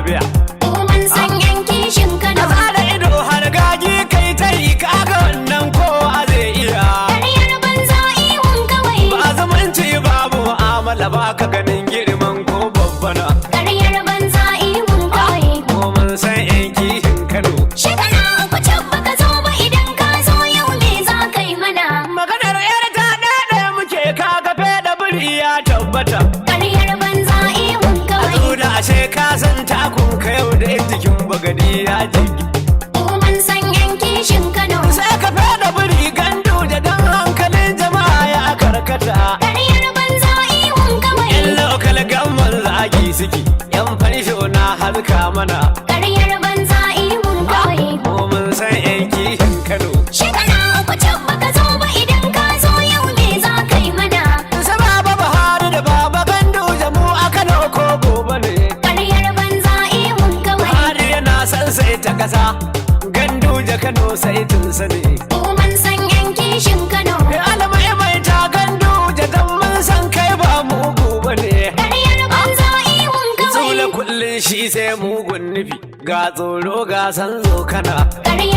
lafiya. Mun san yanki shin Kano. Ka da ido har gaji kai ta yi kaga wannan ko a zai iya. Ƙaryar banza ihun kawai. Ba zumunci babu mu'amala ba ka ganin girman ko babbana. Ƙaryar banza ihun kawai. Ko mun san yanki shin Kano. Shekara uku can baka zo ba idan ka zo yau me za ka yi mana. Maganar yar ta ɗaɗe muke kaga fe da biri ya tabbata. Ƙaryar banza ihun kawai. Da ashe ka san takun ka yau da jikin bagadi ya jigi. Mun san yanki shin Kano. Sai ka fada biri gandu da dan hankalin jama'a ya karkata. Ƙaryar banza ihun kawai. Yan lokal gamman zagi suke, yan fansho na halka mana. Ƙaryar banza ihun kawai. Ko mun san yan kishin Kano. Shekara uku can baka zo ba idan ka zo yau me za ka yi mana. Sa baba Buhari da baba gandu jamu a Kano ko gobe ne. Ƙaryar banza ihun kawai. Buhari yana san sai ta kasa, gandu ja Kano sai tun sani. Mun san yanki shin Kano. Alamai mai ta gandu ja dan mun san kai ba mugu bane. Ƙaryar banza ihun kawai. Tsula kullun shi sai mugun nufi, ga tsoro ga san zo kana. Ƙaryar